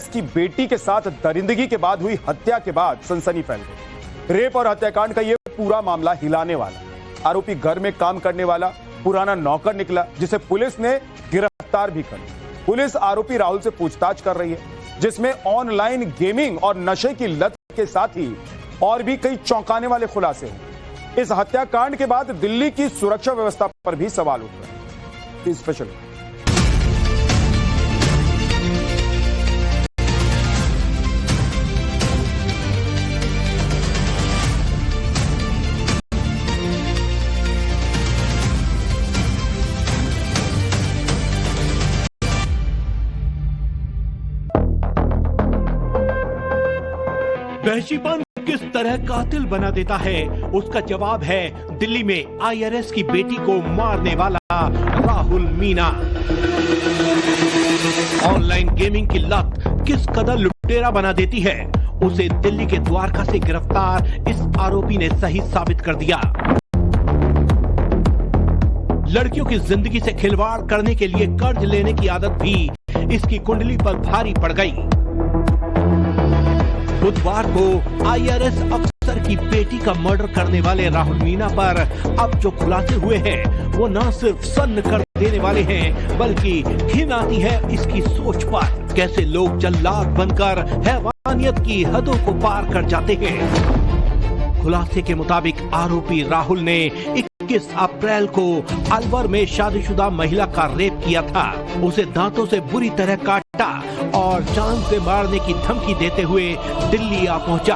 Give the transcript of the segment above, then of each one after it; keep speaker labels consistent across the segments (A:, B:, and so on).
A: की बेटी के साथ दरिंदगी के बाद हुई हत्या के बाद सनसनी फैल गई। रेप और हत्याकांड का यह पूरा मामला हिलाने वाला। आरोपी घर में काम करने वाला पुराना नौकर निकला, जिसे पुलिस ने गिरफ्तार भी कर लिया। पुलिस आरोपी राहुल से पूछताछ कर रही है, जिसमें ऑनलाइन गेमिंग और नशे की लत के साथ ही और भी कई चौंकाने वाले खुलासे हैं। इस हत्याकांड के बाद दिल्ली की सुरक्षा व्यवस्था पर भी सवाल उठ रहे हैं। स्पेशल
B: वहशीपन किस तरह कातिल बना देता है, उसका जवाब है दिल्ली में आईआरएस की बेटी को मारने वाला राहुल मीणा। ऑनलाइन गेमिंग की लत किस कदर लुटेरा बना देती है, उसे दिल्ली के द्वारका से गिरफ्तार इस आरोपी ने सही साबित कर दिया। लड़कियों की जिंदगी से खिलवाड़ करने के लिए कर्ज लेने की आदत भी इसकी कुंडली पर भारी पड़ गई। बुधवार को आईआरएस अफसर की बेटी का मर्डर करने वाले राहुल मीणा पर अब जो खुलासे हुए हैं वो न सिर्फ सन्न कर देने वाले हैं, बल्कि घिन आती है इसकी सोच पर। कैसे लोग जल्लाद बनकर हैवानियत की हदों को पार कर जाते हैं। खुलासे के मुताबिक आरोपी राहुल ने 21 अप्रैल को अलवर में शादीशुदा महिला का रेप किया था। उसे दांतों से बुरी तरह काटा और जान से मारने की धमकी देते हुए दिल्ली आ पहुंचा।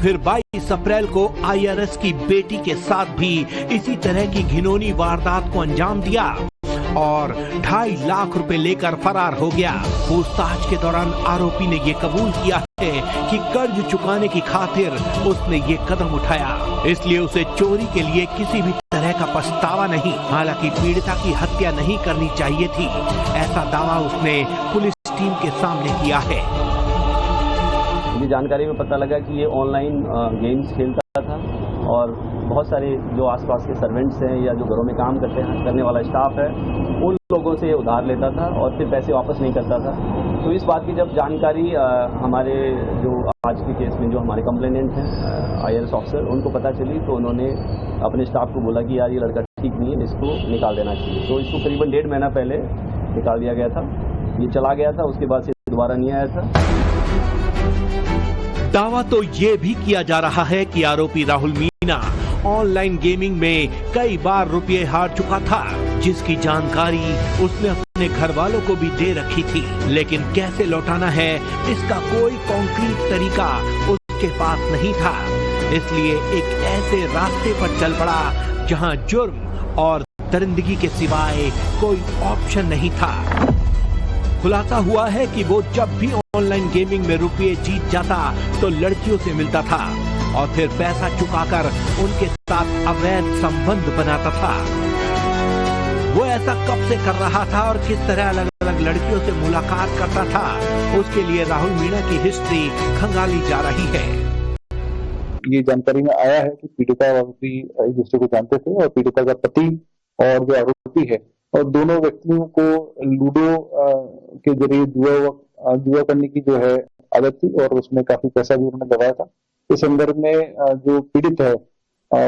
B: फिर 22 अप्रैल को आईआरएस की बेटी के साथ भी इसी तरह की घिनौनी वारदात को अंजाम दिया और 2.5 लाख रुपए लेकर फरार हो गया। पूछताछ के दौरान आरोपी ने ये कबूल किया है कि कर्ज चुकाने की खातिर उसने ये कदम उठाया, इसलिए उसे चोरी के लिए किसी भी तरह का पछतावा नहीं। हालांकि पीड़िता की हत्या नहीं करनी चाहिए थी, ऐसा दावा उसने पुलिस टीम के सामने किया है।
C: मुझे जानकारी में पता लगा कि ये ऑनलाइन गेम्स खेलता था और बहुत सारे जो आसपास के सर्वेंट्स हैं या जो घरों में काम करने वाला स्टाफ है, उन लोगों से ये उधार लेता था और फिर पैसे वापस नहीं करता था। तो इस बात की जब जानकारी हमारे जो आज के केस में जो हमारे कंप्लेनेंट हैं आईआरएस ऑफिसर, उनको पता चली तो उन्होंने अपने स्टाफ को बोला कि यार ये लड़का ठीक नहीं है, इसको निकाल देना चाहिए। तो इसको करीबन 1.5 महीना पहले निकाल दिया गया था। ये चला गया था, उसके बाद से दोबारा नहीं आया था।
B: दावा तो ये भी किया जा रहा है कि आरोपी राहुल मीणा ऑनलाइन गेमिंग में कई बार रुपये हार चुका था, जिसकी जानकारी उसने अपने घर वालों को भी दे रखी थी। लेकिन कैसे लौटाना है, इसका कोई कॉन्क्रीट तरीका उसके पास नहीं था, इसलिए एक ऐसे रास्ते पर चल पड़ा जहां जुर्म और दरिंदगी के सिवाय कोई ऑप्शन नहीं था। खुलासा हुआ है कि वो जब भी ऑनलाइन गेमिंग में रुपये जीत जाता तो लड़कियों से मिलता था और फिर पैसा चुकाकर उनके साथ अवैध संबंध बनाता था। वो ऐसा कब से कर रहा था और किस तरह अलग अलग लड़कियों से मुलाकात करता था, उसके लिए राहुल मीणा की हिस्ट्री खंगाली जा रही है।
D: ये जानकारी में आया है कि पीड़िता और आरोपी एक दूसरे को जानते थे और पीड़िता का पति और जो आरोपी है और दोनों व्यक्तियों को लूडो के जरिए जुआ करने की जो है आदत थी और उसमें काफी पैसा भी उन्होंने लगाया था। इस संदर्भ में जो पीड़ित है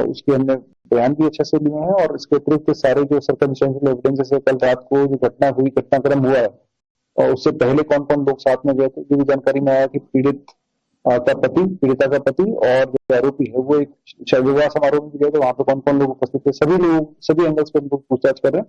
D: उसके हमने बयान भी अच्छे से लिए हैं और इसके अतिरिक्त सारे जो सर्कमस्टेंशियल एविडेंसेस है, कल रात को जो घटनाक्रम हुआ है और उससे पहले कौन कौन लोग साथ में गए थे, जो भी जानकारी में आया कि पीड़िता का पति और जो आरोपी है वो एक विवाह समारोह में गए थे, वहां पे कौन कौन लोग उपस्थित थे, सभी एंगल्स पर पूछताछ कर रहे हैं।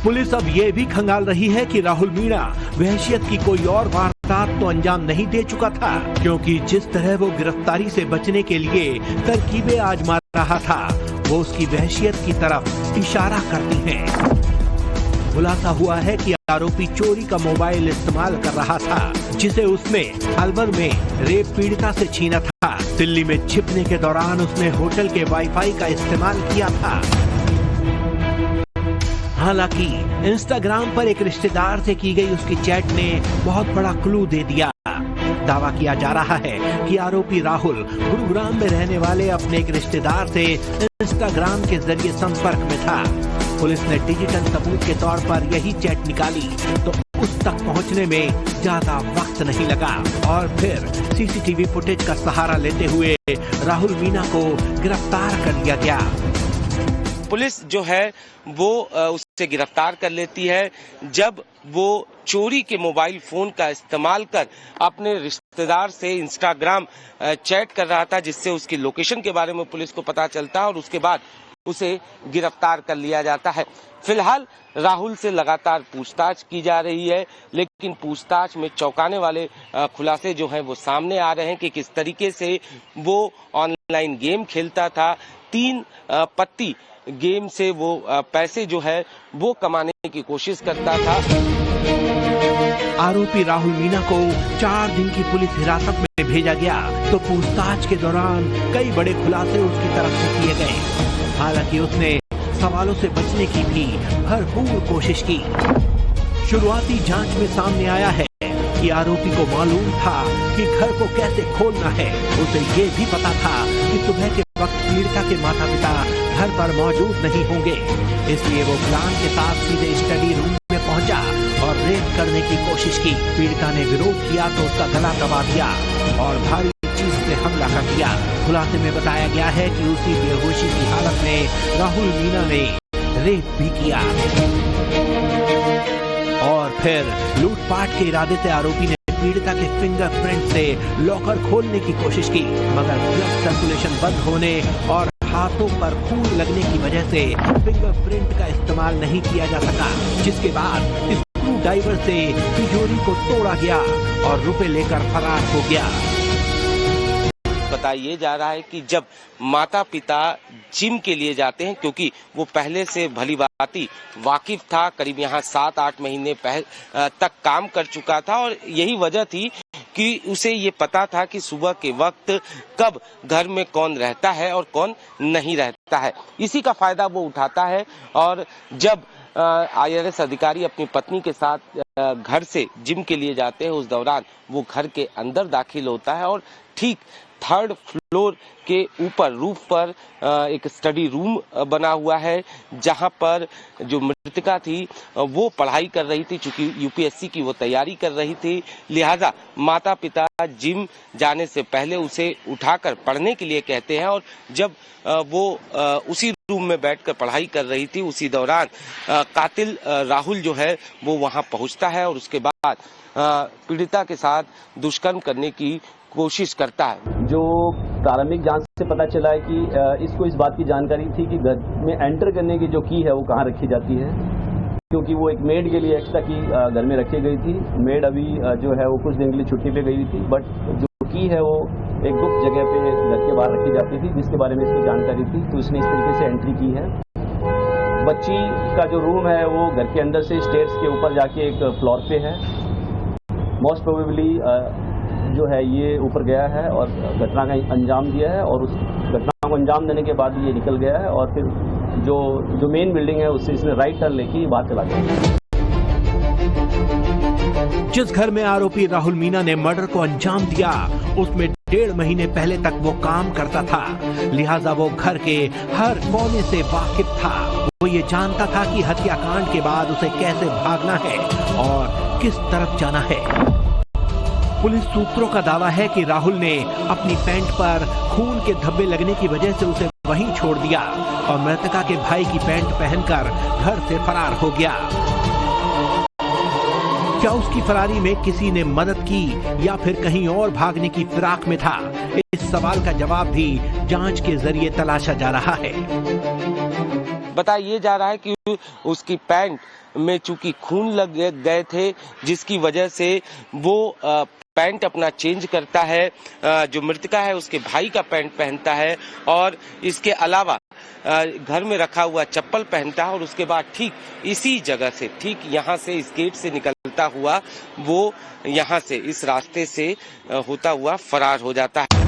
B: पुलिस अब ये भी खंगाल रही है कि राहुल मीणा वहशियत की कोई और वारदात तो अंजाम नहीं दे चुका था, क्योंकि जिस तरह वो गिरफ्तारी से बचने के लिए तरकीबें आजमा रहा था, वो उसकी वहशियत की तरफ इशारा करती हैं। खुलासा हुआ है कि आरोपी चोरी का मोबाइल इस्तेमाल कर रहा था, जिसे उसने अलवर में रेप पीड़िता से छीना था। दिल्ली में छिपने के दौरान उसने होटल के वाईफाई का इस्तेमाल किया था। हालांकि इंस्टाग्राम पर एक रिश्तेदार से की गई उसकी चैट ने बहुत बड़ा क्लू दे दिया। दावा किया जा रहा है कि आरोपी राहुल गुरुग्राम में रहने वाले अपने एक रिश्तेदार से इंस्टाग्राम के जरिए संपर्क में था। पुलिस ने डिजिटल सबूत के तौर पर यही चैट निकाली तो उस तक पहुंचने में ज्यादा वक्त नहीं लगा और फिर सीसीटीवी फुटेज का सहारा लेते हुए राहुल मीणा को गिरफ्तार कर लिया गया।
E: पुलिस जो है वो उससे गिरफ्तार कर लेती है जब वो चोरी के मोबाइल फोन का इस्तेमाल कर अपने रिश्तेदार से इंस्टाग्राम चैट कर रहा था, जिससे उसकी लोकेशन के बारे में पुलिस को पता चलता है और उसके बाद उसे गिरफ्तार कर लिया जाता है। फिलहाल राहुल से लगातार पूछताछ की जा रही है, लेकिन पूछताछ में चौंकाने वाले खुलासे जो हैं वो सामने आ रहे हैं कि किस तरीके से वो ऑनलाइन गेम खेलता था। 3 पत्ती गेम से वो पैसे जो है वो कमाने की कोशिश करता था।
B: आरोपी राहुल मीणा को 4 दिन की पुलिस हिरासत में भेजा गया तो पूछताछ के दौरान कई बड़े खुलासे उसकी तरफ से किए गए। हालांकि उसने सवालों से बचने की भी भरपूर कोशिश की। शुरुआती जांच में सामने आया है कि आरोपी को मालूम था कि घर को कैसे खोलना है। उसे ये भी पता था कि सुबह के वक्त पीड़िता के माता पिता घर पर मौजूद नहीं होंगे, इसलिए वो प्लान के साथ सीधे स्टडी रूम में पहुंचा और रेप करने की कोशिश की। पीड़िता ने विरोध किया तो उसका गला दबा दिया और भारी चीज से हमला कर दिया। खुलासे में बताया गया है कि उसी बेहोशी की हालत में राहुल मीणा ने रेप भी किया और फिर लूटपाट के इरादे से आरोपी ने पीड़िता के फिंगरप्रिंट से लॉकर खोलने की कोशिश की, मगर ब्लड सर्कुलेशन बंद होने और हाथों पर खून लगने की वजह से फिंगरप्रिंट का इस्तेमाल नहीं किया जा सका, जिसके बाद स्क्रू ड्राइवर से तिजोरी को तोड़ा गया और रुपए लेकर फरार हो गया।
E: बताया जा रहा है कि जब माता पिता जिम के लिए जाते हैं, क्योंकि वो पहले से भली भांति वाकिफ था, करीब यहाँ 7-8 महीने तक काम कर चुका था और यही वजह थी कि उसे ये पता था कि सुबह के वक्त कब घर में कौन रहता है और कौन नहीं रहता है। इसी का फायदा वो उठाता है और जब IRS अधिकारी अपनी पत्नी के साथ घर से जिम के लिए जाते हैं, उस दौरान वो घर के अंदर दाखिल होता है और ठीक 3rd फ्लोर के ऊपर रूफ पर एक स्टडी रूम बना हुआ है, जहां पर जो मृतका थी वो पढ़ाई कर रही थी। चूंकि UPSC की वो तैयारी कर रही थी, लिहाजा माता पिता जिम जाने से पहले उसे उठाकर पढ़ने के लिए कहते हैं और जब वो उसी रूम में बैठकर पढ़ाई कर रही थी, उसी दौरान कातिल राहुल जो है वो वहां पहुंचता है और उसके बाद पीड़िता के साथ दुष्कर्म करने की कोशिश करता है।
C: जो प्रारंभिक जांच से पता चला है कि इसको इस बात की जानकारी थी कि घर में एंटर करने की जो की है वो कहाँ रखी जाती है, क्योंकि वो एक मेड के लिए एक्स्ट्रा की घर में रखी गई थी। मेड अभी जो है वो कुछ दिन के लिए छुट्टी पे गई थी, बट जो की है वो एक गुप्त जगह पे घर के बाहर रखी जाती थी, जिसके बारे में इसको जानकारी थी, तो इसने इस तरीके से एंट्री की है। बच्ची का जो रूम है वो घर के अंदर से स्टेयर्स के ऊपर जाके एक फ्लोर पे है। मोस्ट प्रोबेबली जो है ये ऊपर गया है और घटना का अंजाम दिया है और उस घटना को अंजाम देने के बाद ये निकल गया है और फिर जो मेन बिल्डिंग है उससे इसने राइट टर्न लेके बाहर चला गया।
B: जिस घर में आरोपी राहुल मीणा ने मर्डर को अंजाम दिया उसमें 1.5 महीने पहले तक वो काम करता था, लिहाजा वो घर के हर कोने से वाकिफ था। वो ये जानता था कि हत्याकांड के बाद उसे कैसे भागना है और किस तरफ जाना है। पुलिस सूत्रों का दावा है कि राहुल ने अपनी पैंट पर खून के धब्बे लगने की वजह से उसे वहीं छोड़ दिया और मृतका के भाई की पैंट पहनकर घर से फरार हो गया। क्या उसकी फरारी में किसी ने मदद की या फिर कहीं और भागने की फिराक में था? इस सवाल का जवाब भी जांच के जरिए तलाशा जा रहा है।
E: बताया जा रहा है कि उसकी पैंट में चूंकि खून लग गए थे, जिसकी वजह से वो पैंट अपना चेंज करता है, जो मृतका है उसके भाई का पैंट पहनता है और इसके अलावा घर में रखा हुआ चप्पल पहनता है और उसके बाद ठीक इसी जगह से, ठीक यहाँ से इस गेट से निकलता हुआ वो यहाँ से इस रास्ते से होता हुआ फरार हो जाता है।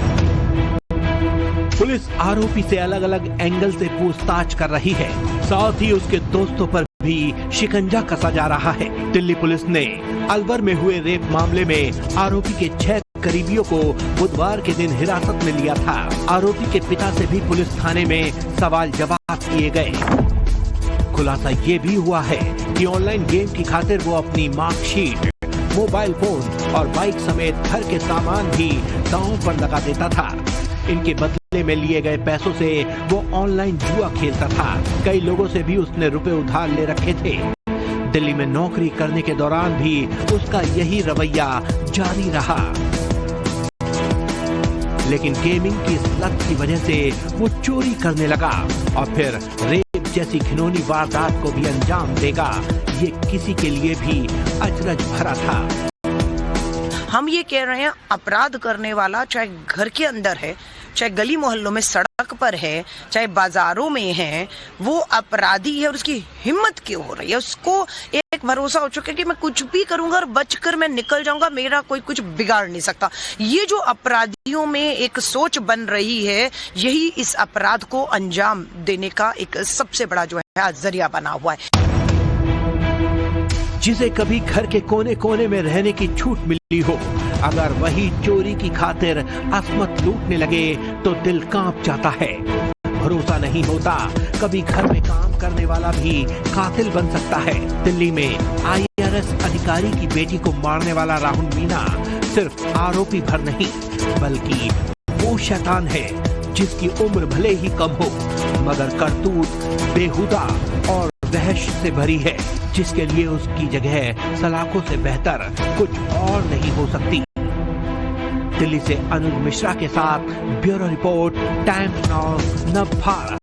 B: पुलिस आरोपी से अलग अलग एंगल से पूछताछ कर रही है, साथ ही उसके दोस्तों पर भी शिकंजा कसा जा रहा है। दिल्ली पुलिस ने अलवर में हुए रेप मामले में आरोपी के 6 करीबियों को बुधवार के दिन हिरासत में लिया था। आरोपी के पिता से भी पुलिस थाने में सवाल जवाब किए गए। खुलासा ये भी हुआ है कि ऑनलाइन गेम की खातिर वो अपनी मार्कशीट, मोबाइल फोन और बाइक समेत घर के सामान भी दांव पर लगा देता था। इनके बदले में लिए गए पैसों से वो ऑनलाइन जुआ खेलता था। कई लोगों से भी उसने रुपए उधार ले रखे थे। दिल्ली में नौकरी करने के दौरान भी उसका यही रवैया जारी रहा। लेकिन गेमिंग की इस लत की वजह से वो चोरी करने लगा और फिर रेप जैसी घिनौनी वारदात को भी अंजाम देगा। ये किसी के लिए भी अचरज भरा था।
F: हम ये कह रहे हैं अपराध करने वाला चाहे घर के अंदर है, चाहे गली मोहल्लों में सड़क पर है, चाहे बाजारों में है, वो अपराधी है और उसकी हिम्मत क्यों हो रही है? उसको एक भरोसा हो चुका है कि मैं कुछ भी करूंगा और बचकर मैं निकल जाऊंगा, मेरा कोई कुछ बिगाड़ नहीं सकता। ये जो अपराधियों में एक सोच बन रही है, यही इस अपराध को अंजाम देने का एक सबसे बड़ा जो है जरिया बना हुआ है।
B: जिसे कभी घर के कोने कोने में रहने की छूट मिली हो, अगर वही चोरी की खातिर असमत लूटने लगे तो दिल कांप जाता है। भरोसा नहीं होता, कभी घर में काम करने वाला भी कातिल बन सकता है। दिल्ली में IRS अधिकारी की बेटी को मारने वाला राहुल मीणा सिर्फ आरोपी भर नहीं, बल्कि वो शैतान है जिसकी उम्र भले ही कम हो, मगर करतूत बेहुदा और वहश से भरी है, जिसके लिए उसकी जगह सलाखों से बेहतर कुछ और नहीं हो सकती। दिल्ली से अनुज मिश्रा के साथ ब्यूरो रिपोर्ट, टाइम्स नाउ, नव भारत।